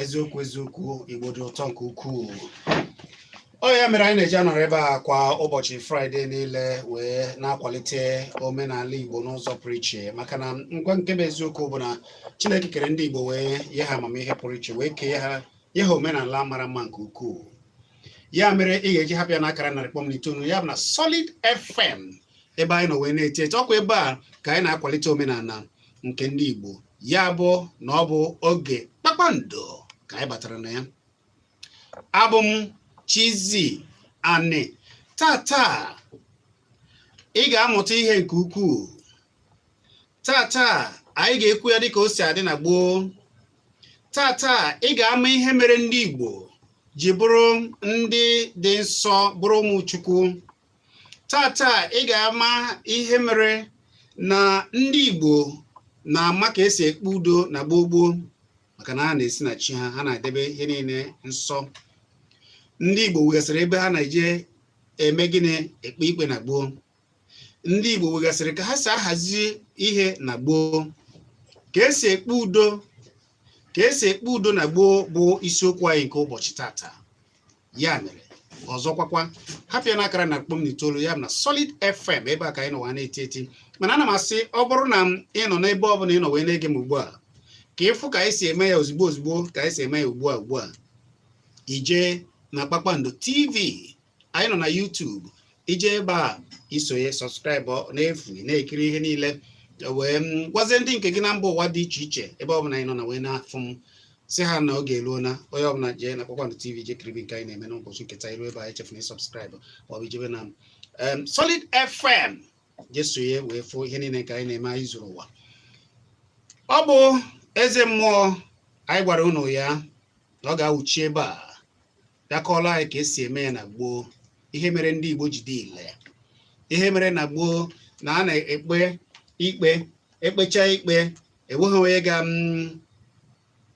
eziokwu Igbo dị ụtọ nke ukwuu. Ọ ya mere anyị na-eji anọrọ ebe a kwa ụbọchị Fraịde niile wee na-akwalite omenala Igbo n'ụzọ pụrụ iche, maka na ngwa nke bụ eziokwu bụ na Chineke kere ndị Igbo wee nye ha amamihe pụrụ iche, wee kee ha omenala mara mma nke ukwuu. Ya mere ị ga-eji hapụ ya n'akara 100.9 ya bụ na Solid FM, ebe anyị nọ wee na-eti eti. Ọkwa ebe a ka anyị na-akwalite omenala nke ndị Igbo, ya bụ na ọ bụ oge Kpakpando ka anyị batara na ya. Abụ m Chizi Ani. Tata ị ga-amụta ihe nke ukwuu. Tata anyị ga-ekwu ya dịka o si adị na gboo. Tata ị ga-ama ihe mere ndị Igbo ji bụrụ ndị dị nsọ, bụrụ ụmụ Chukwu. Tata ị ga-ama ihe mere na ndị Igbo na-ama ka esi ekpe udo na gboo gboo, maka na ha na-esi na chi ha, ha na-edebe ihe niile nsọ. Ndị Igbo wegasịrị ebe ha na-eje eme gịnị? Ekpe ikpe na gboo. Ndị Igbo wegasịrị ka ha si ahazi ihe na gboo, ka esi ekpe udo na gboo bụ isiokwu anyị nke ụbọchị tata. Ya mere ọzọkwakwa hapịa n'akara 100.9 ya na Solid FM, ebe a ka anyị nọ na-eti eti. Mana ana m asị, ọ bụrụ na ị nọ n'ebe ọ bụla ị nọ wee na-ege m ugbu a, ka ịfụ ka anyị si eme ya ozugbo ka anyị si eme ya ugbu a, ije na Kpakpando TV. Anyị nọ na YouTube. Ije ebe a isonye, subscribe n'efu, na-ekiri ihe niile, wee gwazie ndị nke gị na mba ụwa dị iche iche ebe ọ bụla anyị nọ na wee na-afụ m, si ha na oge eruo na onye ọbụla jee na Kpakpando TV je kiribi nke anyị na-eme n'ụbọchị nketa. Iru ebe a echefuna subscribe ma ọ bụ ijebe na Solid FM je sonye wee fụ ihe niile nke anyị na-eme anyị zuru ụwa. Ọ bụ eze mmụọ anyị gwara unu ya na ọ ga-awụchi ebe a, ya kọọla anyị ka esi eme ya na gboo, ihe mere ndị Igbo ji dị ile, ihe mere na gboo na a na-ekpe ikpe, ekpecha ikpe enweghị onye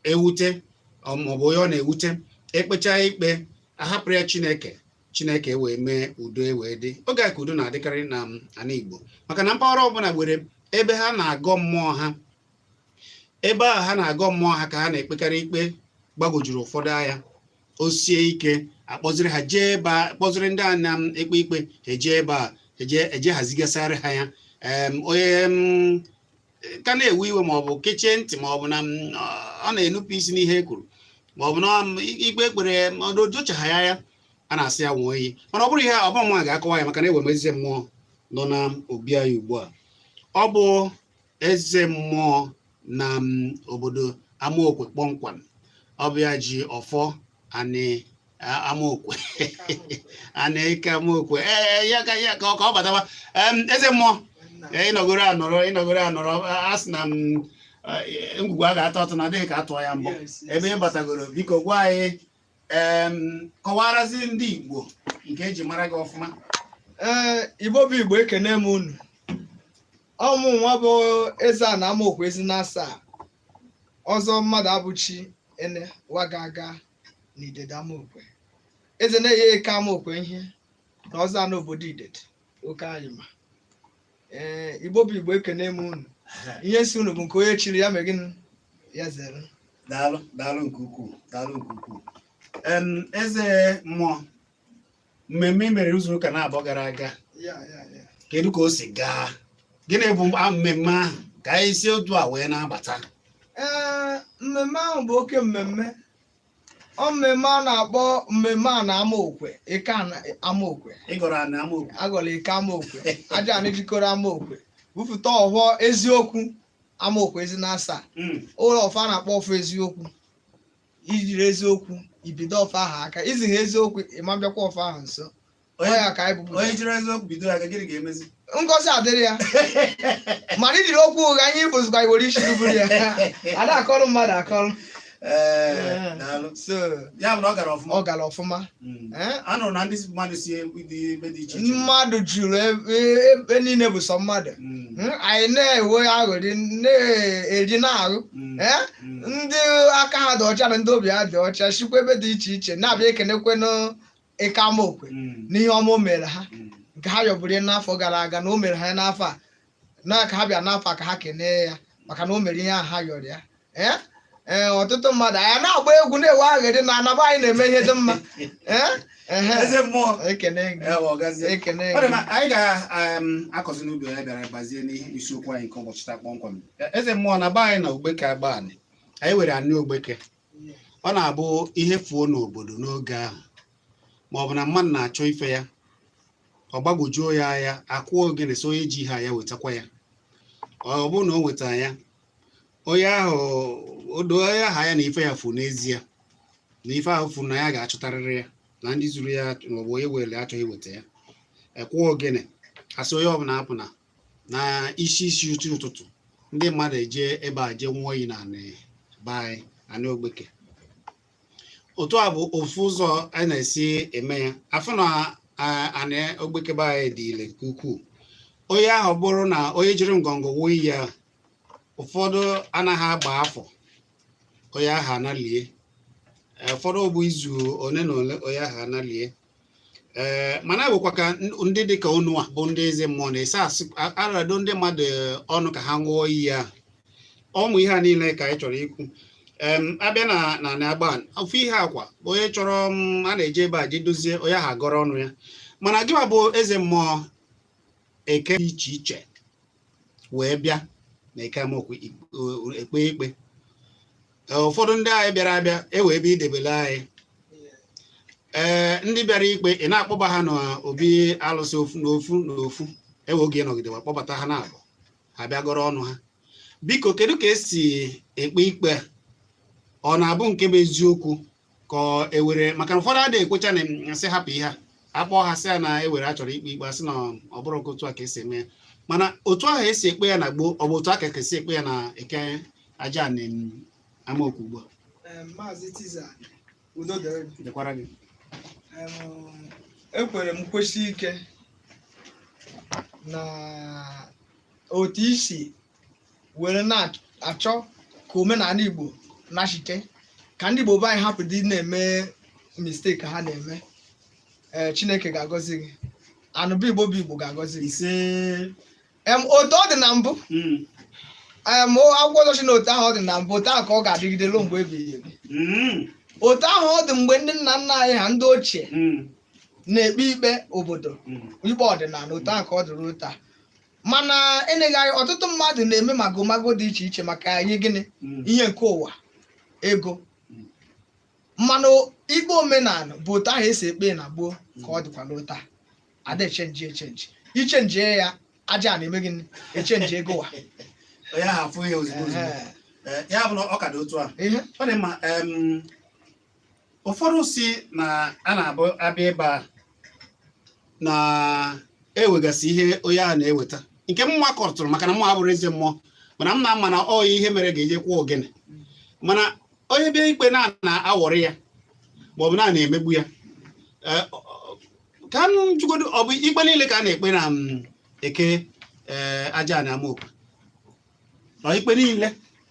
ga-ewute maọbụ onye ọ na-ewute. Ekpecha ikpe ahapụrụ ya Chineke wee mee udo wee dị. Oge a ka udo na-adịkarị na ana Igbo, maka na mpaghara ọbụla nwere ebe ha na-agọ mmụọ ha. Ebe a ha na-agọ mmụọ ha ka ha na-ekpekarị ikpe gbagojuru ụfọdụ anya, o sie ike akpọziri ha jee ebe a, kpọziri ndị a na-ekpe ikpe eje ebe a, eje hazigasịrị ha ya. Onye ka na-ewe iwe maọbụ kechie ntị, maọbụ na ọ na-enupụ isi n'ihe e kwuru, maọbụ na ikpe ekpere ojochaha ya, a na-asị ya nwụọ iyi. Mana ọ bụrụ ihe ọbụma ga-akọwa ya, maka na ewe m eze mmụọ nọ na obi anyị ugbu a. Ọ bụ eze mmụọ na obodo Amaokwe kpọmkwem. Ọ bụ ya ji ọfọ anị Amaokwe Anị Amaokwe. Ya ka ọ bataba. Eze mmụọ ịnọgoro anọrọ, a sị na ngwugwu a ga-atọ ọtọ na adịghị ka atụọ ya mbọ. Ebe ị batagoro, biko gwa anyị, kọwarazi ndị Igbo nke eji mara gị ọfụma. Igbo bụ Igbo, ekene m unu. Ọmụ nwa bụ eze a na Amaokwe ezi na asaa. Ọzọ mmadụ abụchi ene waga aga n'idede Amaokwe. Eze na-enye eke Amaokwe ihe na ọzọ n'obodo Idede oke anyị ma. Igbo bụ Igbo ekene m unu ihe si unu bụ nke onye chiri ya megịnụ ya zere. Daalụ nke ukwuu, daalụ nke ukwuu. Eze mmụọ, mmemme i mere izu ụka na-abụọ gara aga, kedu ka o si gaa? Gịnị bụ mmemme ahụ ka anyị si otu a wee na-abata? Mmemme ahụ bụ oke mmemme. Ọ mmemme a na-akpọ mmemme a na Amaokwe, ike Amaokwe. Ịgọrọ ana Amaokwe. Agọrọ ike Amaokwe. Aja ana jikọrọ Amaokwe. Bupụta ọhọ eziokwu Amaokwe ezi na asaa. Ụlọ ọfa na-akpọ ọfọ eziokwu. Ijiri eziokwu ibido ọfa ahụ aka. Izighi eziokwu ịma bịakwa ọfa ahụ nso. Onye ka anyị bụbụ. Onye jiri eziokwu bido ya, gịnị ga-emezi? Ngozi adịrị ya. Mana ijiri okwu ụgha anyị bụzikwa iwere isi ruburu ya. Ada akọrọ mmadụ akọrọ. Ya bụ na ọ gara ọfụma. Ọ gara ọfụma. Anụrụ na ndị mmadụ si ebe dị iche iche. Mmadụ juru ebe niile bụ sọ mmadụ. Anyị na-ewe aghụrị na-eri na-arụ. Ndị aka ha dị ọcha na ndị obi ha dị ọcha sikwa ebe dị iche iche na-abịa ekenekwe n'ike Amaokwe n'ihe ọma o mere ha nke ha yọbụrụ n'afọ gara aga na o mere ha n'afọ a na ka ha bịa n'afọ a ka ha kenee ya maka na o mere ihe ahụ ha yọrọ ya. Ọtụtụ mmadụ anyị na-agba egwu na-ewe aghịrị na anaba anyị na-eme ihe dị mma. Eze mmụọ ekene anyị ga-akọzi n'ubi ya bịara gbazie n'isiokwu anyị nke ụbọchị taa kpọmkwem. Eze mmụọ na be anyị na ogbeke agba anyị were anị ogbeke. Ọ na-abụ ihe fuo n'obodo n'oge ahụ ma ọ bụ na mmadụ na-achọ ife ya, ọ gbagwojuo ya anya, akwụọ ogene so onye ji ha ya wetakwa ya. Ọ bụrụ na o wetara ya, onye ahụ ya na ife ya fu n'ezie na ife ahụ fu na ya ga-achọtarịrị ya na ndị zuru ya maọbụ onye were achọghị iweta ya. Ekwuo ogene asị onye ọbụla apụna na isi ụtụtụ ndị mmadụ eje ebe a jee nwụọ iyi na be anyị anị ogbeke. Otu a bụ ofu ụzọ a na-esi eme ya. Afọ na anị ogbeke be anyị dị ile nke ukwuu. Onye ahụ bụrụ na onye jiri ngọngọ wuo iyi ya, ụfọdụ anaghị agba afọ onye ahụ analie, ụfọdụ ọ bụ izu one na ole onye ahụ analie. Mana ewekwa ka ndị dịka unu a bụ ndị eze mmụọ na-ese arado ndị mmadụ ọnụ ka ha ṅụọ iyi ahụ. Ọmụ ihe a niile ka anyị chọrọ ikwu. Abịa na na-agba ofu ihe akwa onye chọrọ a na-eje ebe a je dozie onye ahụ agọrọ ọnụ ya. Mana gịwa bụ eze mmụọ eke dị iche iche wee bịa na eke Amaokwe ekpe ikpe. Ụfọdụ ndị anyị bịara abịa ewe ebe idebele anyị. Ndị bịara ikpe ị na-akpọba ha n'obi alụsị n'ofu ewe oge nọgidewa kpọbata ha na-abụ ha bịa gọrọ ọnụ ha. Biko kedu ka esi ekpe ikpe a? Ọ na-abụ nke bụ eziokwu ka ewere maka na ụfọdụ adịghị ekwecha na asị hapụ ihe a akpọ ha sị ya na ewere achọrọ ikpe ikpe asị na ọ bụrụ otu a ka esi eme ya. Mana otu ahụ esi ekpe ya na gboo ọ bụ otu aka ka esi ekpe ya na eke aja na Amaokwe ugbu a? Maazị Tiza udo dịkwara gị. Ekwere m kwesị ike na otu isi were na-achọ ka omenala Igbo nachite ka ndị Igbo be anyị hapụ dị na-eme mistake ha na-eme. Chineke ga-agọzi gị. Anụbụ Igbo bụ Igbo ga-agọzi gị. Otu ọ dị na mbụ akwụkwọ ọzọchi na otu ahụ ọ dị na mbụ otu ahụ ka ọ ga-adịgide ruo mgbe ebighị ebi. Otu ahụ ọ dị mgbe ndị nna nna anyị ha ndị ochie na-ekpe ikpe obodo ikpe ọdịnala otu ahụ ka ọ dị ruo taa. Mana eneghị anyị ọtụtụ mmadụ na-eme magomago dị iche iche maka anyị gịnị ihe nke ụwa ego. Mmanụ ikpe omenala bụ otu ahụ esi ekpe na gboo ka ọ dịkwa n'otu a. Ada echenji ichenjie ya aja na-eme gịnị echenji ego wa onye ahụ afụ ihe ozugbo ya bụ na ọ ka dị otu a. Ọ dị mma. Ụfọdụ si na a na-abụ abịa ebe a na-ewegasị ihe onye ahụ na-eweta nke mma kọrọtụrụ maka na mma abụrụ eze mmụọ mana m na-ama na ọ ihe mere ga-eje kwụọ ogene. Mana onye bịa ikpe na-awọrị ya maọbụ na-emegbu ya ka m jụgodo ọ bụ ikpe niile ka a na-ekpe na eke aja na Amaokwe? Ọ ikpe niile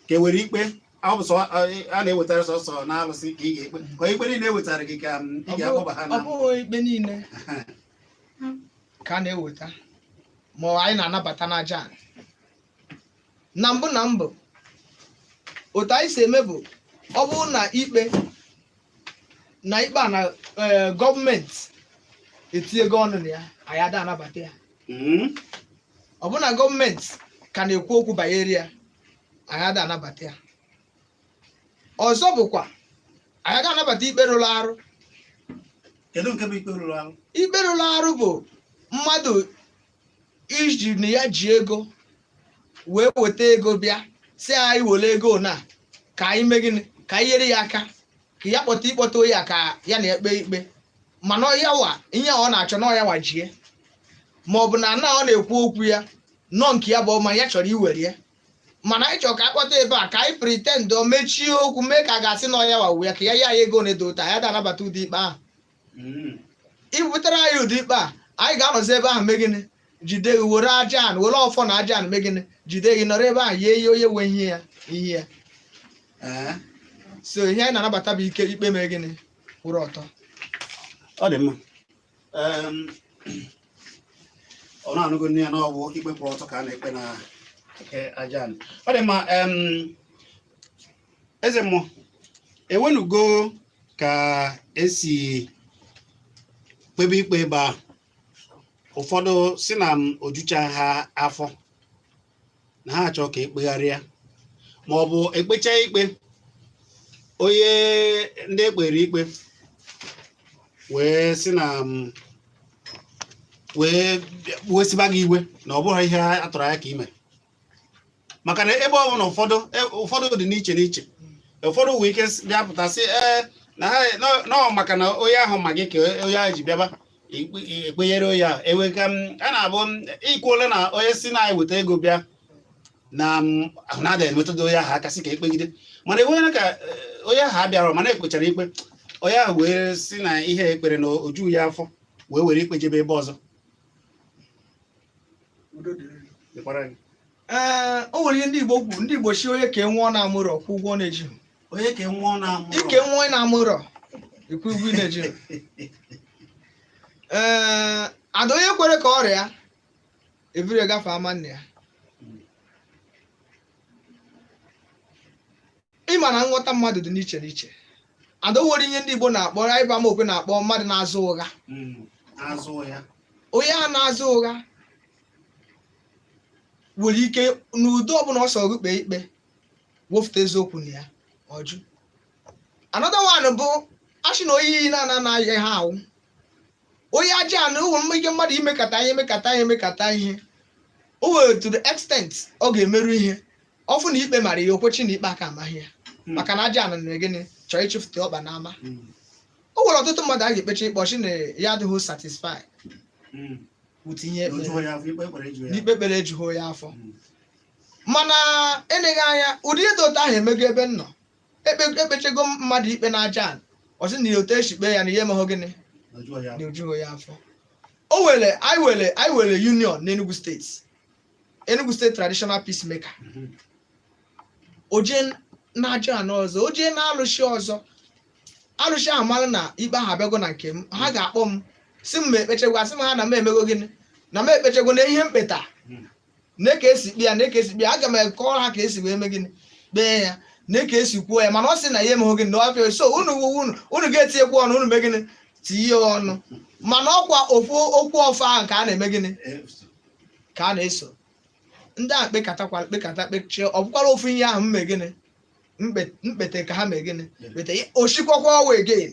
ka e were ikpe a na-ewetara sọsọ na alụsị ka ị ga-ekpe ka ikpe niile ewetara gị ka ị ga-akpọba ha na? Ọ bụghị ikpe niile ka a na-eweta ma anyị na-anabata n'aja anị. Na mbụ otu anyị si eme bụ ọ bụrụ na ikpe a na gọọmenti etinyego ọnụ na ya anyị ada anabata ya. Ọ bụrụ na gọọmenti ka na-ekwu okwu banyere ya anyị ada anabata ya. Ọzọ bụkwa anyị aga anabata ikpe rụrụ arụ. Kedu nke bụ ikpe rụrụ arụ? Ikpe rụrụ arụ bụ mmadụ iji na ya ji ego wee weta ego bịa si anyị were ego na ka anyị mee gịnị ka anyị nyere ya aka ka ya ịkpọta ya ka ya na-ekpe ikpe mana ọyawa ihe ọ na-achọ na ọyawa jie ma ọ bụ na ọ na-ekwu okwu ya nọ nke ya bụ ọma ya chọrọ iwere ya mana anyị chọrọ ka akpọta ebe a ka anyị pretend o mechie okwu mee ka a ga-asị na ọyawa wu ya ka ya ego na-edota ya da anabata ụdị ikpe ahụ. Ibutere anyị ụdị ikpe a anyị ga-anọzi ebe ahụ mee gịnị jide gị were aja anị were ọfọ na aja anị mee gịnị jide gị nọrọ ebe ahụ yie ihe onye nwe ihe ya so ihe anyị na-anabata bụ ikpe mee gịnị kwụrụ ọtọ. Ọ dị mma. Ọ na-anụgo nne ya na ọ bụ ikpe kwụrụ ọtọ ka a na-ekpe na aja anị. Ọ dị mma. Eze mmụọ ewenugo ka esi kpebe ikpe ebe ahụ. Ụfọdụ si na ojucha ha afọ na ha achọ ka ekpegharịa ma ọ bụ ekpecha ikpe onye ndị ekpere ikpe wee si na wee siba gị iwe na ọ bụghị ihe a tụrụ anya ka ime maka na ebe ọ bụ na ụfọdụ dị n'iche n'iche. Ụfọdụ nwee ike bịa pụta sị na maka na onye ahụ ma gị ka onye ahụ ji bịaba ekpenyere onye ahụ eweka a na-abụ ikwuola na onye si na eweta ego bịa na ahụ na-ada enwetado onye ahụ aka sị ka ekpegide mana enweghị ka onye ahụ abịara mana ekpechara ikpe onye ahụ wee si na ihe ekpere na oju ya afọ wee were ikpe jebe ebe ọzọ. O nwere ihe ndị Igbo kwuru, ndị Igbo si onye ka nwụọ na-amụrọ kwụ ụgwọ na-eji onye ka nwụọ na-amụrọ ike nwụọ na-amụrọ ikwu ụgwọ na-eji ada onye kwere ka ọrịa ebiri gafe ama nne ya. Ịma na nghọta mmadụ dị n'iche n'iche. Ada nwere ihe ndị Igbo na-akpọ ịba ma okwe na-akpọ mmadụ na-azụ ụgha. Onye a na-azụ ụgha nwere ike n'udo ọbụla ọsọ gị kpee ikpe wofute eziokwu na ya ọjụ. Another one bụ achị na oyi na-anaghị ha ahụ onye aja na ụmụ ike mmadụ imekata ihe o were to the extent ọ ga-emerụ ihe ọfụ na ikpe mara ya okwechi na ikpe aka amaghị ya maka na aja na gịnị chọrọ ịchụfụta ọkpa n'ama. O nwere ọtụtụ mmadụ a ga-ekpecha ikpe ọchị na ya adịghị satisfied ihe n'ikpe kpere ejughị ya afọ mana eleghị anya ụdị ihe dị otu ahụ emego ebe m nọ ekpechego mmadụ ikpe na aja ọsị na otu esi kpee ya na ihe emehụ gịnị na ojughị ya afọ. Anyị were union n'Enugu steeti traditional peacemaker oje na aja ọzọ oje na-alụshi ọzọ alụshi ahụ mara na ikpe ahụ abịago na nke m ha ga-akpọ m si m ma ekpechegwa sị m ha na m emego gịnị na m ekpechegwo na ihe mkpeta na-eke esi kpe ya na-eke esi kpe ya aga m ekọrọ ha ka esi wee mee gịnị kpee ya na-eke esi kwuo ya mana ọ sị na ya emehụ gịnị na ọfịa so unu ga-etinyekwu ọnụ unu mee gịnị tinye ọnụ mana ọkwa okwu ọfọ ahụ ka a na-eme gịnị ka a na-eso ndị a kpekata kpechie ọ bụkwara ofu ihe ahụ mme gịnị mkpete ka ha mee gịnị oshikwakwa ọwa again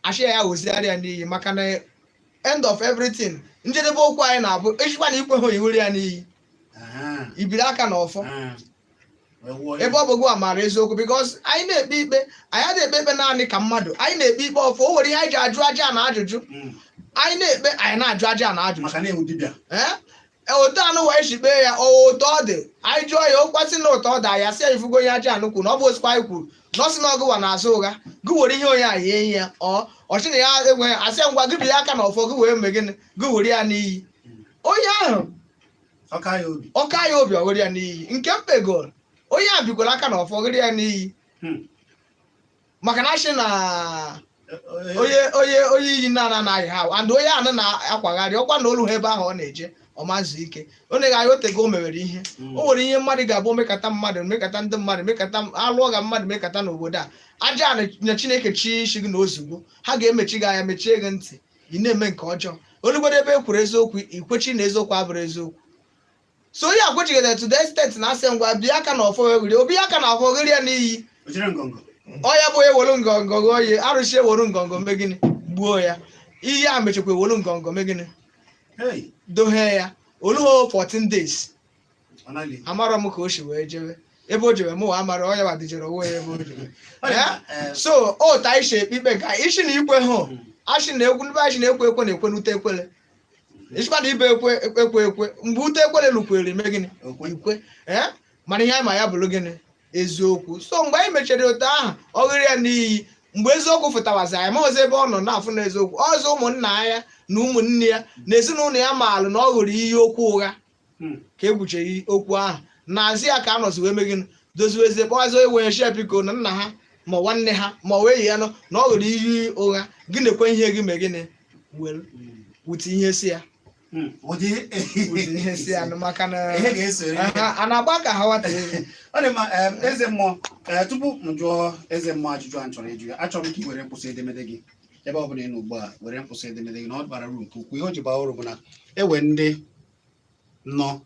achị ya wozigharịa n'iyi maka na end of everything njedebe okwu anyị na-abụ echikwa na ikwe ha iwere ya n'iyi ibiri aka na ọfọ ebe ọ bụgụ amara eziokwu because anyị na-ekpe ikpe anyị na-ekpe ikpe naanị ka mmadụ anyị na-ekpe ikpe ọfọ o nwere ihe anyị ji ajụ aja na ajụjụ anyị na-ekpe anyị na-ajụ aja na ajụjụ otu anụ wee shikpe ya ụtọ ọ dị anyị jụọ ya okwasị na ụtọ ọ dị ya sị ya ifugo onye aja anụ kwuru na ọ bụ osikwa anyị kwuru nọsị na ọgụwa na-azụ ụgha gị were ihe onye a yie ya ọchị na ya enweghị asị ngwa gị biri aka na ọfọ gị wee mee gịnị gị were ya n'iyi onye ahụ ọka ya obi ọ were ya n'iyi nke mpegoro onye a bikwara aka na ọfọ gịrị ya n'iyi maka na achị na onye iyi na-anaghị ha and onye anụ na-akwagharị ọkwa na olu ha ebe ahụ ọ na-eje ọmazụ ike onye ga-ayọ otego o mewere ihe o nwere ihe mmadụ ga-abụ omekata mmadụ mekata ndị mmadụ mekata alụọ ga mmadụ mekata n'obodo a aja na Chineke chi isi gị na ozugbo ha ga-emechi gị anya mechie gị ntị ị na-eme nke ọjọọ olugodo ebe e kwuru eziokwu ikwechi na eziokwu abụrụ eziokwu so onye akwechighị to the extent na asị ngwa bịa aka na ọfọ wegiri obi aka na ọfọ gịrị ya n'iyi ọya bụ ewelu ngọngọ oyi arụsị ewelu ngọngọ megịnị gbuo ya iyi a mechekwa ewelu ngọngọ megịnị dohe ya oluho 14 days amara m ka o si wee jewe ebe o jewe mụwa amara ọya wadijere onwe ya ebe o jewe so ota isi ekpe ikpe ka isi na ikwe hụ achị na ekwu ndị achị na-ekwe ekwe na ekwenute ekwele ịchịkwana ibe ekwe mgbe ute ekwele lukwere megịnị ikwe mana ihe anyị ma ya bụrụ gịnị eziokwu so mgbe anyị mechara otu ahụ ọ ghịrị ya n'iyi mgbe eziokwu fụtawazi anyị ma ọzọ ebe ọ nọ na-afụ na eziokwu ọzọ ụmụnna ya na ụmụnne ya na ezinụlọ ya maalụ na ọ ghụrụ iyi okwu ụgha ka egbucheghị okwu ahụ na-azị ya ka a nọzi wee megịnị doziwezie kpọwazi ewenye shepiko na nna ha ma nwanne ha ma wee yi ya nọ na ọ ghụrụ iyi ụgha gị na-ekwe ihe gị mee gịnị wute ihe si ya ihe si ya maka na a na-agba ka ha nwata ọ dị mma eze mmụọ tupu m jụọ eze mmụọ ajụjụ a chọrọ ịjụ ya achọrọ m ka ị were mkpụsị edemede gị ebe ọ bụla ị nọ ugbu a were mkpụsị edemede gị na ọ bara uru nke ukwuu ihe o ji baa uru bụ na ewe ndị nọ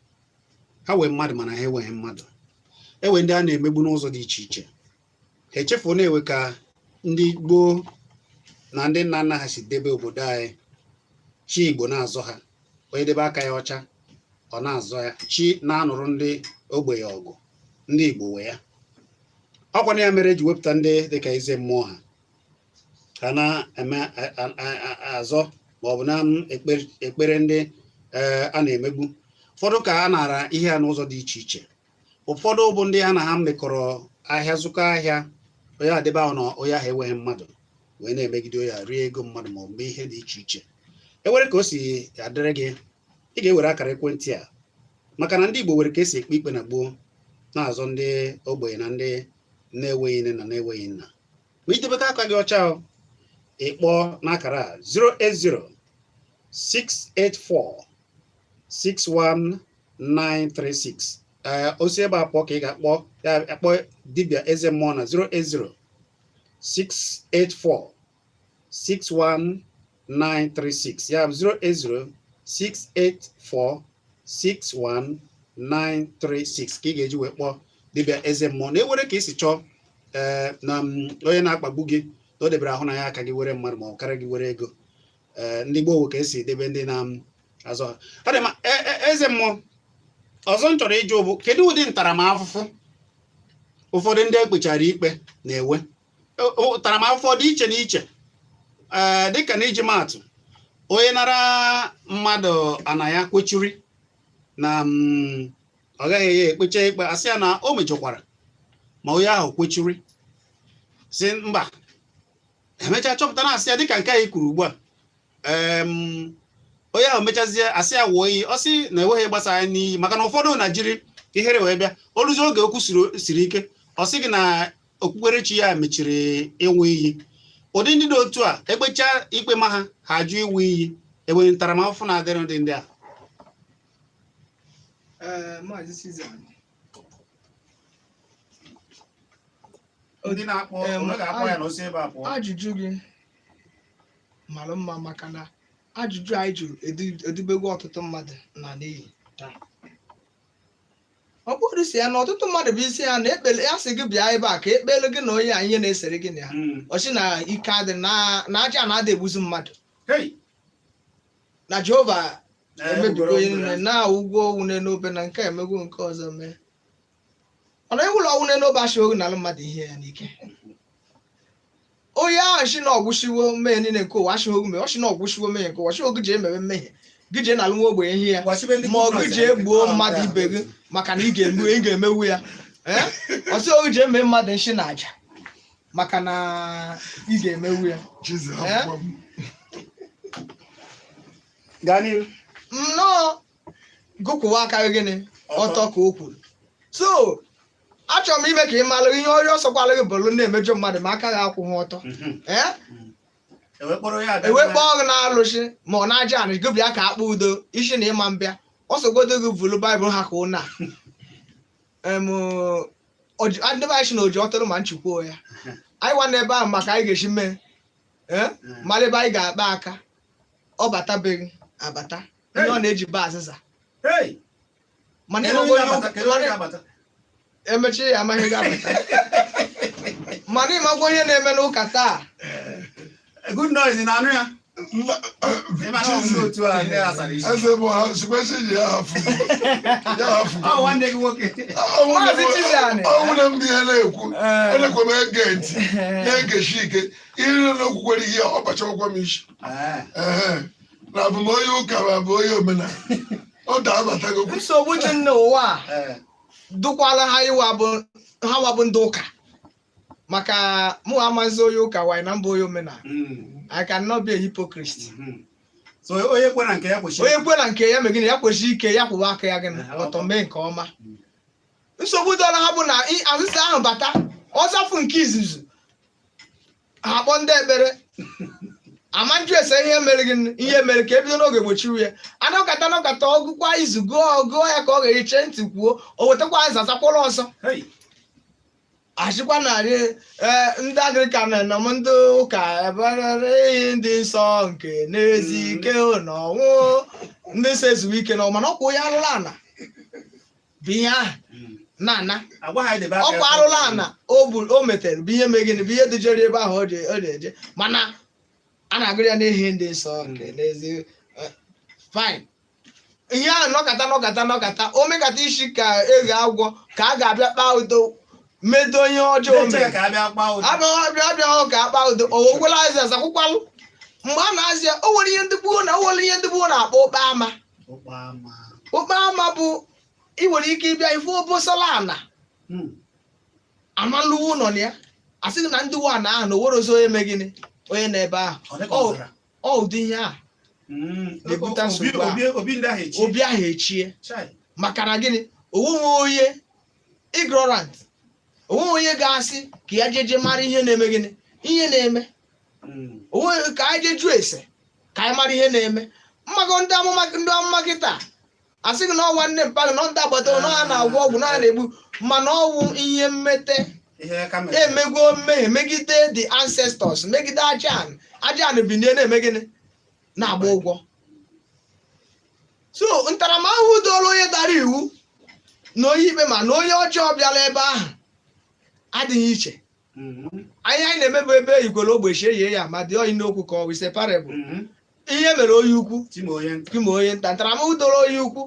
ha wee mmadụ mana ha enweghị mmadụ ewe ndị a na-emegbu n'ụzọ dị iche iche ha echefuo na-ewe ka ndị gboo na ndị nna nna ha si debe obodo anyị chi Igbo na-azọ ha onye debe aka ya ọcha ọ na-azọ ya chi na-anụrụ ndị ogbenye ọgụ ndị Igbo wee ya ọkwana ya mere eji wepụta ndị dịka eze mmụọ ha na-eme azọ ma ọ bụ na ekpere ndị a na-emegbu ụfọdụ ka a nara ihe a n'ụzọ dị iche iche ụfọdụ bụ ndị ha na ha mekọrọ ahịa zụkọ ahịa onye adebe ahụ na onye ahụ enweghị mmadụ wee na-emegide ya rie ego mmadụ ma ọ bụ ihe dị iche iche ewere ka o si adịrị gị ị ga-ewere akara ekwentị a maka na ndị Igbo nwere ka esi ekpe ikpe na gboo na-azọ ndị ogbenye na ndị na-enweghị nne na na-enweghị nna ma idebeta aka gị ọcha ịkpọ n'akara 08068461936 osi ebe a pụọ ka ị ga-akpọ dibịa eze mmụọ na 08068461936 ya bụ 08068461936 ka ị ga-eji wee kpọọ dibịa eze mmụọ na ewere ka isi chọọ na onye na-akpagbu gị na o debere ahụ na ya aka gị were mmadụ ma ọ karịa gị were ego ndị gboo ka esi edebe ndị na-azọ ha ọ dị ma eze mmụọ ọzọ m chọrọ ịjụ bụ kedu ụdị ntaramahụhụ ụfọdụ ndị ekpechara ikpe na-enwe ntaramahụhụ dị iche na iche dịka na iji maatụ onye nara mmadụ ana ya kwechiri na ọ gaghị ya ekpecha ikpe asị ya na o mejokwara ma onye ahụ kwechiri si mba emechaa chọpụta na asị ya dịka nke anyị kwuru ugbu a onye ahụ mechazie asị ya wụọ iyi ọ sị na enweghị gbasa ya n'iyi maka na ụfọdụ na-jiri ihere wee bịa oluzi oge okwu siri ike ọ sị gị na okpukperechi ya mechiri ịnwụ iyi ụdị ndị dị otu a ekpechaa ikpe ma ha ajụ ịnwụ iyi enwere ntaramahụhụ na-adịrị ndị ndị a ndị na-akpọ ga-akpọ ya na osi ebe a pụọ ajụjụ gị mara mma maka na ajụjụ anyị jụrụ edubego ọtụtụ mmadụ na n'iyi taa ọ bụrụ si ya na ọtụtụ mmadụ bụ isi ya na ekpele ya sị gị bịa ebe a ka ekpele gị na onye a ihe na-esere gị na ya ọchị na ike adị na aja na-ada egbuzi mmadụ na Jehova emebigo onye nne na ụgwọ ọnwụne n'obe na nke emegwu nke ọzọ mee ọ na ewụlọ ọnwụne n'obe achịghị n'alụ mmadụ ihe ya n'ike onye ahụ shi na ọgwụchiwo mmehie niile nke ụwa achịghị mee ọ shi na ọgwụchiwo mmehie nke ụwa chi oge ji emewe mmehie gị jee n'alụ nwa ogbenye ihe ya ma ọ gị jee gbuo mmadụ ibe gị maka na ị ga-emewu ya ọsị oge ji eme mmadụ nshi na aja maka na ị ga-emewu ya nnọọ gụkwụwa aka gịnị ọtọ ka o kwuru so achọrọ m ime ka ị mara ihe onye ọsọkwala gị bụrụ na-emejọ mmadụ ma aka gị akwụghị ọtọ ewekpọọ gị na-alụsị ma ọ na-aja anị gị bịa ka akpa udo isi na ịma mbịa ọsọgodo gị vụlụ baịbụl ha ka ụna ndị baịshi na oji ọtụrụ ma nchukwu ya anyị nwa n'ebe ahụ maka anyị ga-esi mee mara ebe anyị ga-akpa aka ọ batabeghị abata ihe ọ na-eji ba azịza mana emechi ya amaghị ga-abata mana ịmagwa ihe na-eme n'ụka taa good noise na anụ ya eze bụ ha sipesi ji ya hafu nwanne gị nwoke ọnwụna m ihe na-ekwu elekwa m ege ntị na-egechi ike ihe niile na-okwukwere ihe ọkpachakwa m isi na abụmonye ụka ma bụ onye omenala ọ da-abatago nsogbu dị n'ụwa a dụkwala ha ha wabụ ndị ụka maka mụ amazi onye ụka wanyị na mba onye omenala I cannot be a hypocrite. So onye kwe na nke ya kwesịrị onye kwe na nke ya megide ya kwesịrị ike ya kwụwa aka ya gịnị ọtọ mee nke ọma nsogbu dọrọ ha bụ na azịza ahụ bata ọzafụ nke izuzu ha kpọ ndị ekpere amanju ese ihe mere gị ihe mere ka ebido n'oge gbochiru ya anọkata ọgụkwa izu gụọ ya ka ọ ga-ehiche ntị kwuo o wetakwa azazakwụrụ ọzọ achịkwa na ndị Anglican na ndị ụka eberere ndị nsọ nke n'ezi ike n'ọnwụ ndị nsọ ezuwe ike n'ọma na ọkwa onye arụrụ ana bụ ihe ahụ na-ana ọkwa arụrụ ana o metere bụ ihe megịnị bụ ihe dujere ebe ahụ ọ na-eje mana a na-agụrụ ya n'ihi ndị nsọ nke n'ezi fine ihe ahụ nọkata o mekata isi ka ege agwọ ka a ga-abịa kpaa udo medo ihe ọjọọ mere abịa ka akpa udo owegwela azị azakwụkwalụ mgbe a na-azị o nwere ihe ndị gboo na-akpọ okpe ama bụ ị nwere ike ịbịa ife obosala ana amalụwu nọ na ya asịghị na ndị wana ahụ na owerozi onye megịnị onye na-ebe ahụ ọ ụdị ihe a na-ebute nsogbu obi ahụ echie maka na gịnị onweghị onye ignorant onwe onye ga-asị ka ya jeje mara ihe na-eme gịnị ihe na-eme onwe ka anyị jeju ese ka anyị mara ihe na-eme mmago ndị amụma kịta asị gị na ọnwa nne mpa gị na ndị agbata na ha na-agwọ ọgwụ na ha na-egbu mana ọwụ ihe mmete emegwo mmehie megide the ancestors megide ajan bi na-eme gịnị na-agba ụgwọ so ntaramahụhụ doro onye dara iwu na onye ikpe ma na onye ọjọọ bịara ebe ahụ adịghị iche anyị na-emebe ebe igwere ogbechi eyi ya ma dị oyi n'okwu ka ọ bụ separable ihe mere onye ukwu kima onye nta ntaramahụhụ doro onye ukwu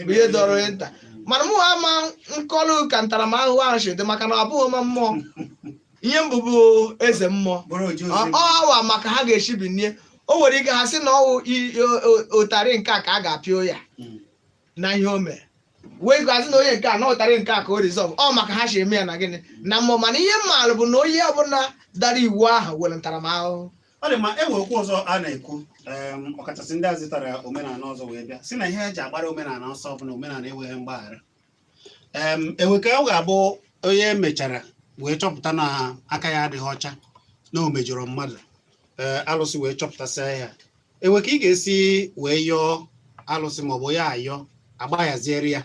bụ ihe doro onye nta mana mụ ama nkọlụ ka ntaramahụhụ ahụ si dị maka na abụghị ọma mmụọ ihe mbụbụ eze mmụọ ọwa maka ha ga-esi binie o nwere ike ha sị na ọwụ ụtarị nke a ka a ga-apịa ya na ihe o mere wee gazi na onye nke a na ụtarị nke a ka o rizọv ọ maka ha si eme ya na gịnị na mmụọ mana ihe mmalụ bụ na onye ọbụla dara iwu ahụ were ntaramahụhụ ọ dị ma e nwere okwu ọzọ a na-ekwu ọkachasị ndị a zụtara omenala ọzọ wee bịa si na ihe eji agbara omenala ọsọ bụ na omenala enweghị mgbaghara enwe ka ọ ga-abụ onye mechara wee chọpụta na aka ya adịghị ọcha na o mejọrọ mmadụ alụsị wee chọpụtasịa ya enwe ka ị ga-esi wee yọọ alụsị maọbụ ya ayọ agbayaziere ya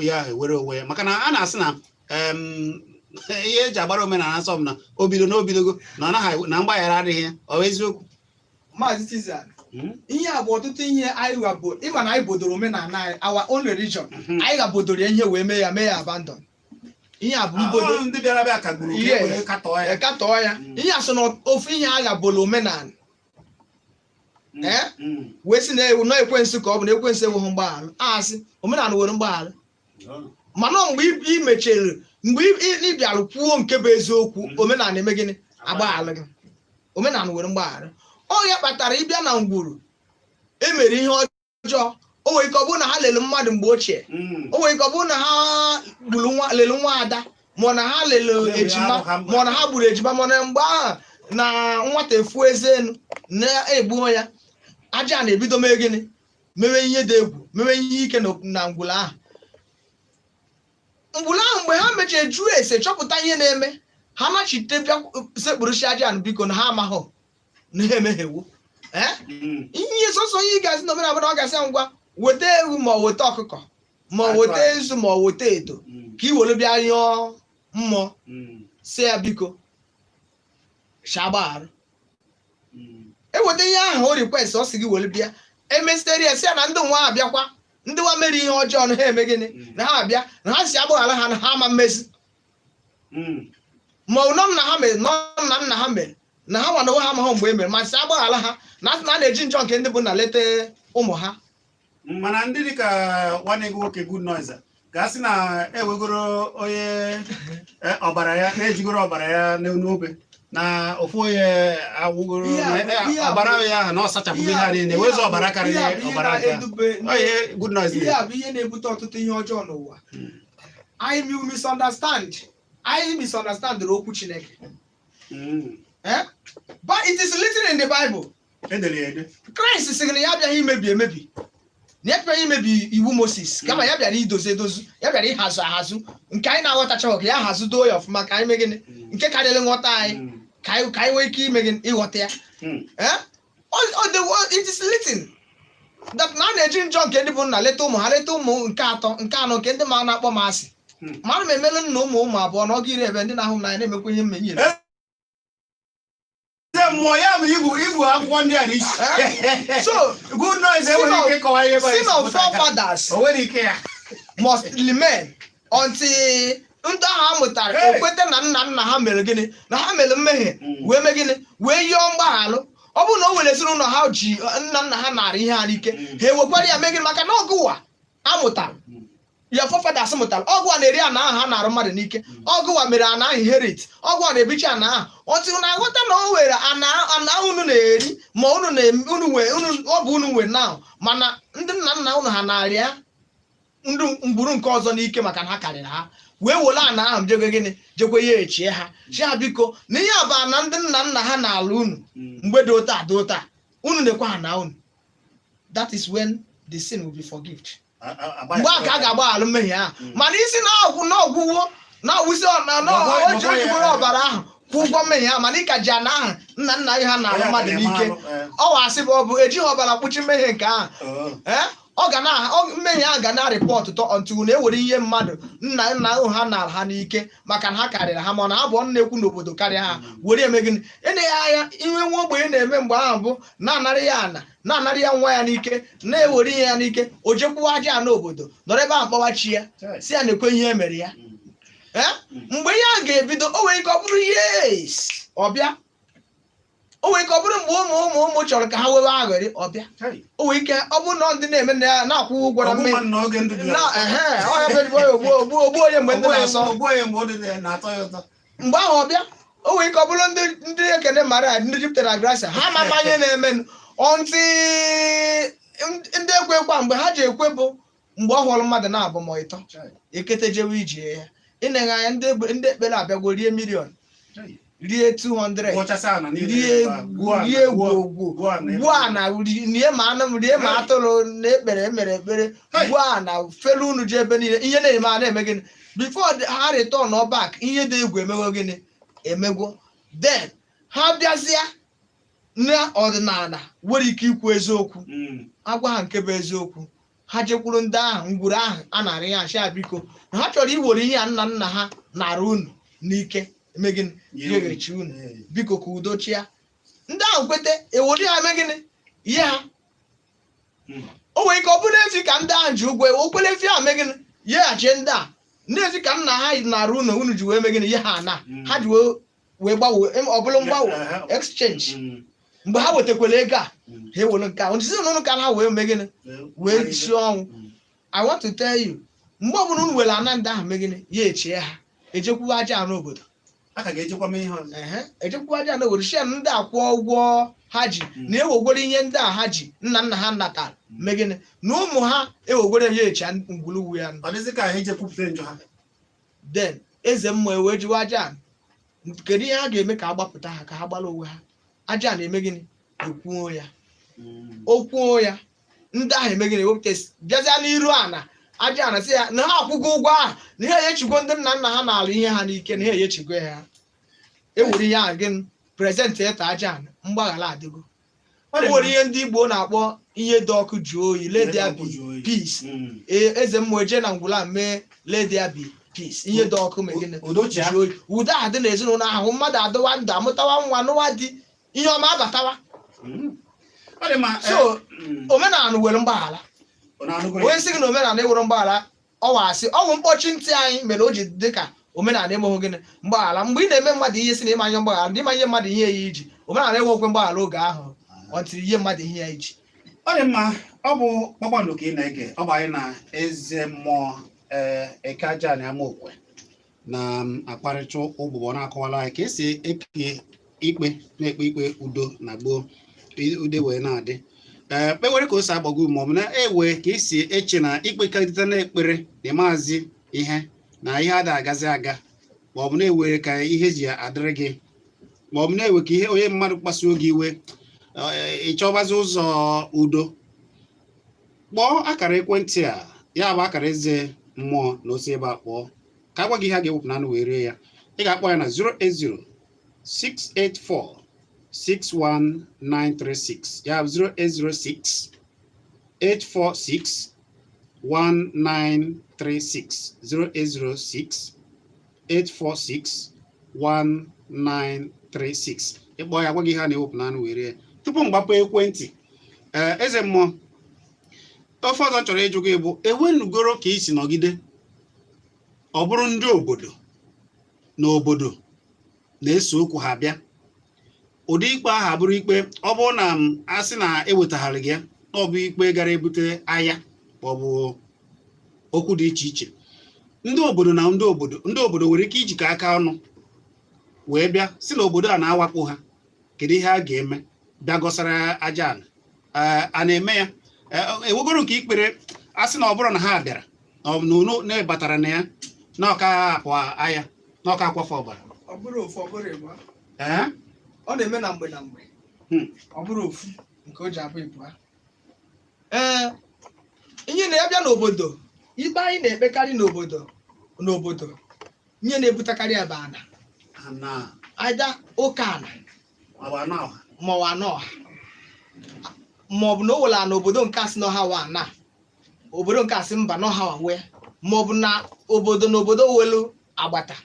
ya ewere onwe ya maka na a na-asị na ihe eji agbara omenala nsọ m na obidogo na mgbaghara adịghị ya ọ bụ eziokwu Maazị Tizan ihe a bụ ọtụtụ ihe anyị gabụ ịma na anyị bodoro omenala anyị our own religion anyị gabodoro ya ihe wee mee ya abandon ihe a bụ mbodo ndị bịara bịa kagburu katọọ ya ihe a so na ofu ihe a gabolo omenala wee sị na ekwensu ka ọ bụ na ekwensu enweghị mgbaghara asị omenala nwere mgbaghara mana mgbe ị mechere mgbe ị bịara kwuo nke bụ eziokwu omenala eme gịnị agbaghara gị omenala nwere mgbaghara ọ ya kpatara ịbịa na ngwuru emere ihe ọjọọ o nwere ike ọ bụrụ na ha lele mmadụ mgbe ochie o nwere ike ọ bụrụ na ha lele nwa ada ma na ha lele ejima ma na ha gburu ejima mana mgbe ahụ na nwata efu eze enu na-egbuo ya aja na-ebido mee gịnị mewe ihe dị egwu mewe ihe ike na ngwuru ahụ mgbe ha mechara jụọ ese chọpụta ihe na-eme ha nachite bịa sekpụrụchi aja biko na ha amaghị na ha emeghewo ihe sọsọ ihe ị ga-asị na omenala ọ ga-asị ngwa weta ewu ma ọ weta ọkụkọ ma ọ weta ezu ma ọ weta edo ka i were bịa yọọ mmụọ si ya biko shagbaghara eweta ihe ahụ o request ọ sị gị were bịa emesitere ya si ya na ndị nwa abịakwa ndị wa mere ihe ọjọọ na ha eme gịnị na ha abịa na ha si agbaghara ha na ha ama mmezi ma nọ nna ha mere nọ nna ha mere na ha nwana ha amaghị mgbe e mere ma si agbaghara ha na asị na a na-eji njọ nke ndị bụ na leta ụmụ ha mana ndị dịka nwanne gị nwoke Good Noise ga-asị na ewegoro onye ọbara ya na-ejigoro ọbara ya n'obe na ofu onye awụgoro ọbara ya ahụ na ọ sachapụghị ha niile wezi ọbara karịrị ọbara aka onye Good Noise ihe a bụ ihe na-ebute ọtụtụ ihe ọjọọ n'ụwa anyị misunderstand okwu Chineke but it is written in the Bible. Christ sị na ya abịaghị imebi emebi na ya bịaghị imebi iwu Moses kama ya bịara idozi edozi ya bịara ịhazụ ahazụ nke anyị na-aghọtachaghị ka ya hazụdo ya ọfụma ka anyị mee gịnị nke karịrị nghọta anyị ka anyị nwee ike ime gịnị ịghọta ya it is written that na a na-eji njọ nke ndị bụ nna leta ụmụ ha leta ụmụ nke atọ nke anọ nke ndị ma na-akpọ m asị mara m emelu nna ụmụ abụọ na ọ ga ire ebe ndị na-ahụ n'anya na-emekwa ihe mmenye mmụọ ya bụ ibu akwụkwọ ndị a n'isi so Good Noise enweghị ike ịkọwa ihe sin of forefathers must remain until ndị ahụ amụtara okwete na nna ha mere gịnị na ha mere mmehie wee mee gịnị wee yọọ mgbaghalụ ọ bụrụ na o were ezinụlọ ha ji nna ha nara ihe ha n'ike ha ewekwara ya mee gịnị maka na ọgụ ụwa amụtara ya forefathers mụtara ọgụ a na-eri ana ahụ ha na-arụ mmadụ n'ike ọgụ a mere ana ahụ inherit ọgụ a na-ebichi ana ahụ otu na-aghọta na o were ana unu na-eri ma ọ bụ unu nwe na mana ndị nna unu ha na-arịa ndị mgburu nke ọzọ n'ike maka na ha karịrị ha wee were ana ahụ jekwe gịnị jekwe ya echie ha chi ha biko na ihe abaa na ndị nna ha na-alụ unu mgbe dị ụta unu na-ekwe ha na unu that is when the sin will be forgiven. Mgbe a ka a ga-agbaghara mmehie ahụ mana isi n'ọgwụgwọ na-awụsi oji ojigboro ọbara ahụ kwụ ụgwọ mmehie ahụ mana ịka ji ana ahụ nna ha na-alụ mmadụ n'ike ọ wasị bụ ọ bụ ejighị ọbara kpuchi mmehie nke ahụ mmehie ahụ ga na-arịpọtụ tọ ọntụ na ewere ihe mmadụ nna ahụ ha nara ha n'ike maka na ha karịrị ha mana ha bụ ọnụ na-ekwu n'obodo karịa ha were eme gịnị enyeghị anya ihe nwa ogbenye na-eme mgbe ahụ bụ na-anarị ya ana na-anarị ya nwa ya n'ike na-ewere ihe ya n'ike o jekwuwa aja n'obodo nọrọ ebe ahụ kpọwachi ya si ya na-ekwe ihe emere ya mgbe ihe a ga-ebido o nwere ike ọ bụrụ yes ọbịa o nwere ike ọ bụrụ mgbe ụmụ chọrọ ka ha wewe aghọrị ọbịa o nwere ike ọ bụrụ na ndị na-eme na ya na-akwụ ụgwọ na mmehie ogbu onye mgbe ndị na-asọ mgbe ahụ ọbịa o nwere ike ọ bụrụ ndị ekene mara ndị jupụtara gracia ha ma manye na-emenụ ọntị ndị ekwekwa mgbe ha ji ekwe bụ mgbe ọ hụrụ mmadụ na-abụ ma ịtọ ekete jewe ije ya ịneghe anya ndị ekpere abịagwo rie milion rie 200 rie gwogwo gbuo na rie ma anụ rie ma atụrụ na ekpere emere ekpere gbuo na felu unu ji ebe niile ihe na-eme a na-eme gịnị before ha return back ihe dị egwu emego gịnị emegwo then ha bịazịa na ọdịnala nwere ike ikwu eziokwu agwa ha nke bụ eziokwu ha jekwuru ndị ahụ ngwuru ahụ a na-arị ya nshi biko na ha chọrọ iwere ihe ya nna ha nara unu n'ike emegịnị yeghechi unu biko ka udo chia ndị ahụ kwete ewere ya emegịnị ihe ha o nwere ike ọ bụrụ efi ka ndị ahụ ji ụgwọ okwere efi ahụ megịnị yeghachi ndị a ndị efi ka nna ha nara unu ji wee megịnị ihe ha na ha ji wee gbanwe ọ bụrụ mgbanwe exchange mgbe ha wetakwara ego a ha ewere nke ahụ ndị ụnụ ka ha wee megịnị wee si ọnwụ I want to tell you mgbe ọ bụla unu were ana ndị ahụ megịnị ya echie ha ejekwuwa aja n'obodo ejekwa aja n'obodo shia ndị akwụ ụgwọ ha ji na ewegwere ihe ndị a ha ji nna ha natara megịnị na ụmụ ha ewegwere ya echi ngwurugwu ya then eze mmụọ wee jiwa aja kedu ihe ha ga-eme ka agbapụta ha ka ha gbara onwe ha aja na-eme gịnị ekwuo ya okwuo ya ndị ahụ eme gịnị wepụta bịazịa n'iru ana aja na sị ya na ha akwụgo ụgwọ ahụ na ihe eyechigo ndị nna ha na-alụ ihe ha n'ike na ihe eyechigo ya ewere ihe ahụ gịnị prezentị eta aja mgbaghara adịgo o nwere ihe ndị Igbo na-akpọ ihe dị ọkụ jụọ oyi let there be peace. Eze mmụọ eje na ngwụla mee let there be peace. Ihe dị ọkụ megide jụọ oyi udo adị n'ezinụlọ ahụ mmadụ adịwa ndụ amụtawa nwa nụwa di ihe ọma abatawa. So omenala were mgbaghara onye sị gị na omenala ewere mgbaghara ọwasị ọgwụ mkpọchi ntị anyị mere o ji dị ka omenala emeghị gịnị mgbaghara mgbe ị na-eme mmadụ ihe si na ịmanye mgbaghara ndị ịmanye mmadụ ihe ya iji omenala enwekwe mgbaghara oge ahụ ọtiri ihe mmadụ ihe ya iji. Ọ dị mma, ọ bụ Kpakpando ka ị na-ege, ọ bụ anyị na eze mmụọ eke aja na amaokwe na-akparịta ụgbụgbọ na-akọwala anyị ka esi eke ikpe na-ekpe ikpe udo na gboo udo wee na-adị kpewere ka o si agbago maọbụ na-ewe ka esi eche na ikpe kalite na ekpere na maazị ihe na ihe ada agazi aga maọbụ na-ewere ka ihe ji adịrị gị maọbụ na-ewe ka ihe onye mmadụ kpasuo gị iwe ịchọbazi ụzọ udo. Kpọọ akara ekwentị a ya bụ akara eze mmụọ na osi ebe a kpọọ ka agwa gị ihe a ga-ewepụ na anụ wee rie ya. Ị ga-akpọ ya na 08068461936 ya bụ 08068461936 08068461936 ịkpọ ya agwa gị ihe a na-ewepụ na anụ wee rie ya. Tupu mgbapụ ekwentị eze mmụọ ofe ọzọ chọrọ ịjụ gị bụ ewenugoro ka isi nọgide ọ bụrụ ndị obodo na obodo na-ese okwu ha bịa ụdị ikpe ahụ abụrụ ikpe ọ bụrụ na a sị na ewetagharị gị na ọ bụ ikpe gara ebute agha ma ọ bụ okwu dị iche iche ndị obodo na ndị obodo nwere ike ijikọ aka ọnụ wee bịa si na obodo a na-awakpo ha kedu ihe a ga-eme bịa gọsara aja a na-eme ya ewegoro nke ikpere a sị na ọ bụrụ na ha bịara n'unu na-ebatara na ya na ọka apụ anya na ọka akwafe ọbara Ọ bụrụ ofu ọ bụrụ ịbụa ọ na-eme na mgbe ọ bụrụ ofu nke o ji abụ ịbụa ihe na ya bịa n'obodo ikpe anyị na-ekpekarị n'obodo ihe na-ebutekarị ebe ana aja oke ana maọbụ anọ ọha maọbụ na o wela n'obodo nke asị n'ọha wa na obodo nke asị mba n'ọha wa wee maọbụ na obodo welu agbata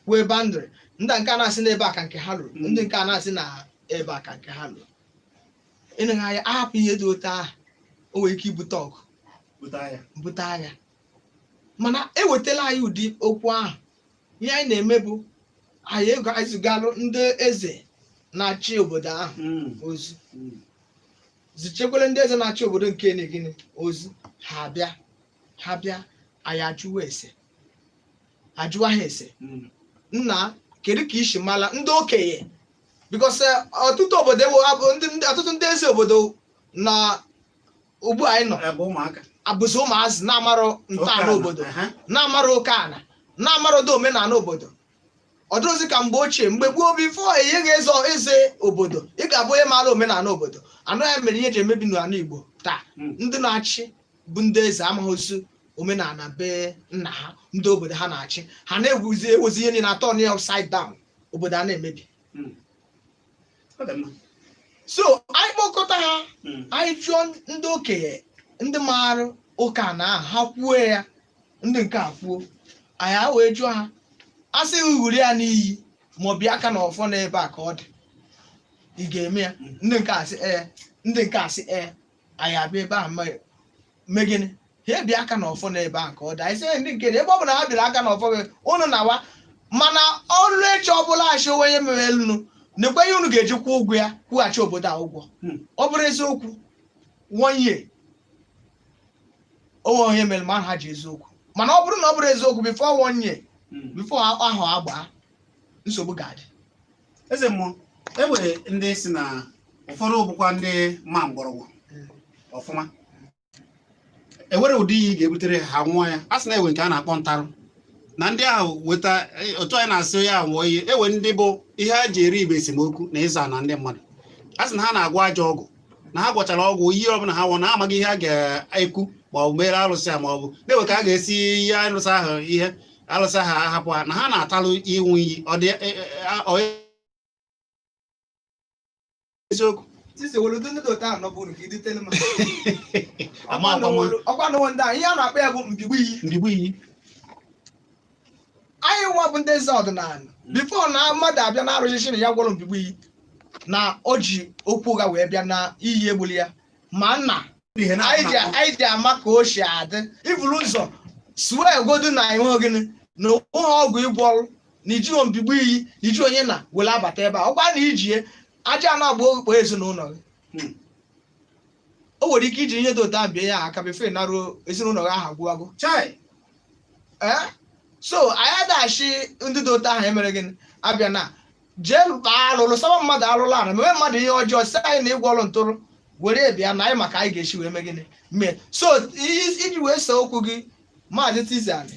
wee bandịrị ndị nke a na-asị n'ebe a ka nke ha lụrụ ndị nke a na-asị na ebe a ka nke ha lụrụ ịnụghị anya ahapụ ihe dị otu ahụ o nwere ike ibute ọgụ bute agha mana ewetala anyị ụdị okwu ahụ ihe anyị na-eme bụ anyị ezigalụ ndị eze na-achị obodo ahụ ozu zichekwele ndị eze na-achị obodo nke gịnị ozu ha bịa anyị ajụwa ha ese nna kedu ka isi mala ndị okenye bikos ọtụtụ obodo ọtụtụ ndị eze obodo na ugbu anyị nọ abụzi ụmụazị na-amarụ ntọala obodo na-amarụ oke ana na-amarụ ụdị omenala obodo ọ dịrọzi ka mgbe ochie mgbe gboo bifo enyeghị eze obodo ị ga-abụ onye maara omenala obodo anaghị mere ihe eji emebi n'ala Igbo taa ndị na-achị bụ ndị eze amaghị ozu omenala be nna ha ndị obodo ha na-achị ha na-ewuzi ihe niile atọ na upside down obodo a na-emebi so anyị kpọkọta ha anyị jụọ ndị okenye ndị maara ụka na ahụ ha kwuo ya ndị nke a kwuo anyị wee jụọ ha a sị ghuri ya n'iyi ma ọ bịa aka na ọfọ n'ebe a ka ọ dị ị ga-eme ya ndị nke asị ndị nke asị anyị abịa ebe ahụ mee gịnị ha bịa aka na ọfọ n'ebe ahụ ka ọ dị anyị sị ndị nke ebe ọ bụla ha bịara aka na ọfọ gị ụnụ na-awa mana ọrụ echi ọbụla achị onye mere elu na-ekwenye unu ga-eji kwụ ụgwọ ya kwụghachi obodo a ụgwọ ọ bụrụ eziokwu nwonye onwe onye mere ma ha ji eziokwu mana ọ bụrụ na ọ bụrụ eziokwu bifo nwonye bifo ahụ agba nsogbu ga-adị. Eze mmụọ enwere ndị si na ụfọdụ bụkwa ndị ma mgbọrọgwụ ọfụma enwere ụdị iyi ga-ebutere ha nwụọ ya a sị na ewe nke a na-akpọ ntarụ na ndị ahụ weta otu anyị na-asị ya nwụọ ihe ewe ndị bụ ihe ha ji eri igbe esemokwu na ịza na ndị mmadụ a sị na ha na-agwọ ajọ ọgwụ na ha gwọchara ọgwụ ihe ọbụla ha nwụọ na amaghị ihe ha ga-ekwu ma ọ bụ mere alụsị ha ma ọ bụ na-ewe ka a ga-esi ihe alụsị ahụ ihe alụsị ha ahapụ ha na ha na-atalụ ịnwụ iyi ọ dị eziokwu tise wolu ndị dota nọ bụ nke iditele ma Ama ọkwa nọ ndị a ihe a na-akpọ ya bụ mbigbu iyi anyị nwa bụ ndị eze ọdịnala bifo na mmadụ abịa na arụchichi na ya gwọrọ mbigbu iyi na o ji okwu ụgha wee bịa na iyi egbuli ya ma nna anyị ji ama ka o si adị iburu ụzọ suo egodu na enwe ogene na onwe ọgwụ ịgwọ ọrụ na ijighị mbigbu iyi na iji onye na were abata ebe a ọkwa na ijie aja na-agba okpo ezinụlọ gị o nwere ike iji ihe dị otu abịa ya aka befe naruo ezinụlọ gị aha gwụwago so anyị adachi ndị dị otu ahụ emere gịnị abịa na jee alụlụ saba mmadụ alụlụ ala meme mmadụ ihe ọjọọ si anyị na ịgwọ ọrụ ntụrụ were bịa na anyị maka anyị ga-esi wee mee gịnị mee so iji wee see okwu gị maazị Tizani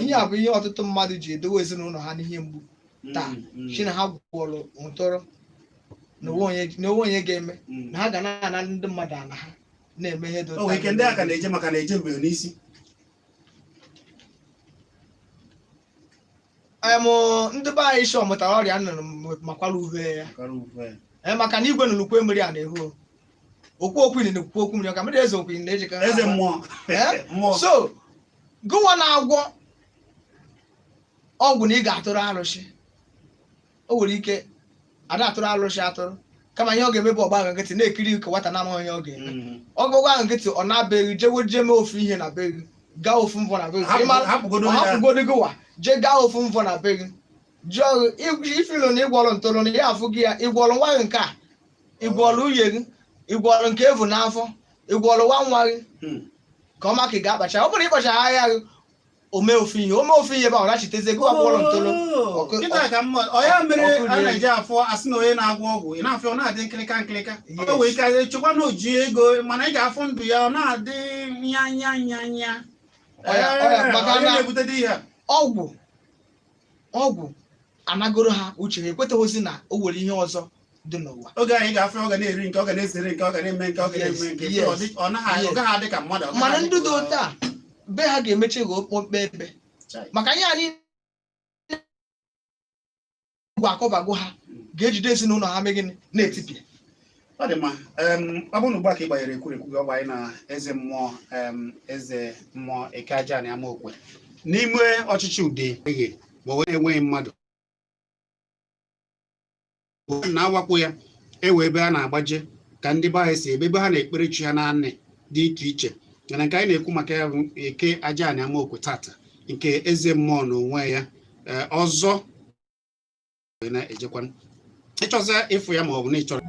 ihe a bụ ihe ọtụtụ mmadụ ji edowe ezinụlọ ha n'ihe mgbu taa chi na ha gwọrọ ntụrụ na onwe onye ga-eme na ha ga na-ana ndị mmadụ ana ha na-eme ihe dị otu ndị aka na-eje maka na-eje mgbe n'isi ndị be anyị isi ọmụtara ọrịa nnụnụ makwara uhe ya maka na igwe nụlụkwe mmiri a na-ehu okwu na-ekwukwe okwu mmiri ka mmiri eze okwu na-ejikọ eze mmụọ so gụwa na-agwọ ọgwụ na ị ga-atụrụ arụsị o nwere ike ada atụrụ arụsị atụrụ kama ihe ọ ga-eme bụ ọgba nkịtị na-ekiri ka nwata na-amaghị onye ọ ga-eme ọgụgụ ahụ nkịtị ọ na-abeghị jee mee ofu ihe na beghị gaa ofu mvọ na beghị hapụgodo gịwa jee gaa ofu mvọ na beghị jụọ ifilo na ịgwọrọ ntụrụ na ya afụ gị ya ịgwọrọ nwa gị nke a ịgwọrọ nwunye gị ịgwọrọ nke evu n'afọ ịgwọrọ nwa gị ka ọma ka ị ga-akpacha ọ bụrụ ịkpacha ahịa gị ome ofu ihe ebe ọ rachiteze gị ọgwọrọ ntụrụ ọya mere a na-eji afọ asị na onye na-agwọ ọgwụ ị na-afọ ọ na-adị nkịlịka o wee ike chekwa na oji ego mana ị ga-afọ ndụ ya ọ na-adị nya na-ebute dị ihe ọgwụ anagoro ha uche ha ekwetaghịzi na o nwere ihe ọzọ dị n'ụwa oge anyị ga-afọ ọ ga na-eri nke ọ ga na-esere nke ọ ga na-eme nke ọ ga na-eme nke ọ gaghị adị ka mmadụ mana ndị dị otu a be ha ga-emechi gị okpokpe ebe maka ihe anyị gwa akọbago ha ga-ejide ezinụlọ ha mee gịnị na-etipịa ọ dị mma ọ bụrụ na ugbu a ka ị gbanyere ekwurekwu gị ọgba anyị na eze mmụọ eke aja na amaokwe n'ime ọchịchị ude eghe ma onye enweghị mmadụ na-awakpo ya ewe ebe a na-agbaje ka ndị be anyị si ebe ha na-ekpere chi ha na nne dị iche iche mana nke anyị na-ekwu maka ya bụ eke aja na amaokwe tata nke eze mmụọ na onwe ya ọzọ na-ejekwa ịchọza ịfụ ya ma ọ bụ na ịchọrọ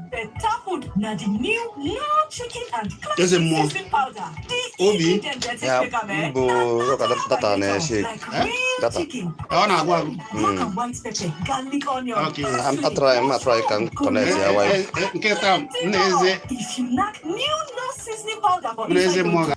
eze mmụọ obi ya bụ data na-ese data ọ na-agwa atụrụ ka m kọnekt ya wifi nkịta na-eze mmụọ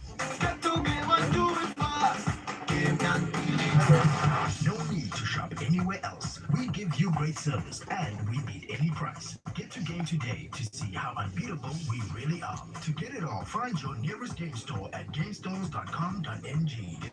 anywhere else. We give you great service and we beat any price. Get to game today to see how unbeatable we really are. To get it all, find your nearest game store at gamestores.com.ng.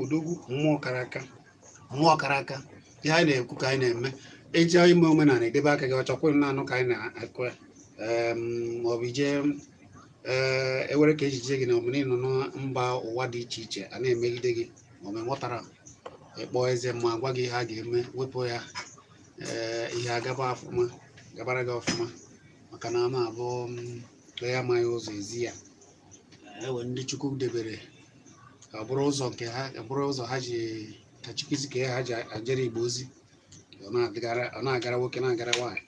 odogwu mmụọ kara aka ihe anyị na-ekwu ka anyị na-eme eji ime omenala edebe aka gị ọchọkwụ na-anụ ka anyị na-akụ ya maọbụ ije ewere ka ejije gị na omenala nọ na mba ụwa dị iche iche a na-emegide gị maọbụ nwetara ịkpọ eze ma gwa gị ihe a ga-eme wepụ ya ihe gabara gị ọfụma maka na ama abụọ ya amaghị ụzọ ezi ya ewe ndị Chukwu debere ka ọ bụrụ ụzọ ha ji ka Chukwuzi ka ha ji ajere Igbo ozi ọ na-agara nwoke na-agara nwaanyị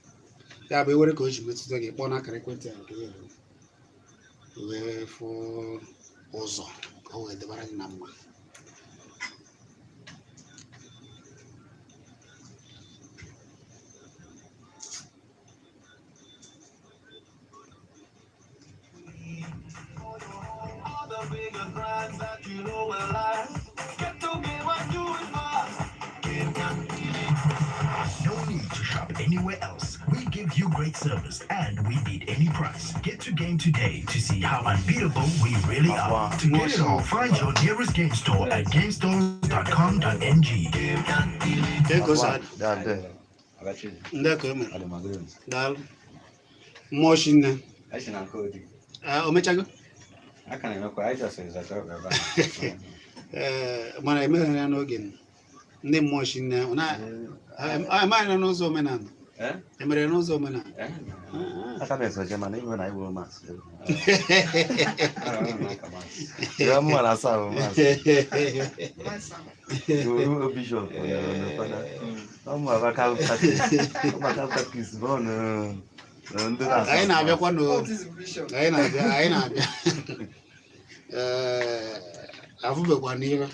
ya bụ ewere ka o ji metụta gị kpọọ n'akara ekwentị a nke ya wee fụ ụzọ ka o wee debara gị na mma No need to shop anywhere else. We give you great service and we beat any price. Get to game today to see how unbeatable we really are. To get it all, find your nearest game store at gamestores.com.ng. Mana emere ya n'oge ndị mmụọ shi nne amaghị n'ụzọ omenala emere n'ụzọ omenala anyị na-abịakwa anyị na-abịa afụbekwa n'ihe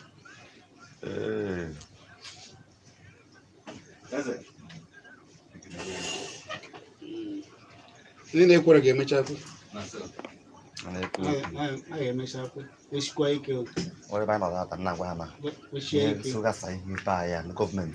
ndị na-ekwere ga-emechapụ a ga-emechapụ esikwa ike What about that? I'm not going to. Esie ike So that's like you buy and government.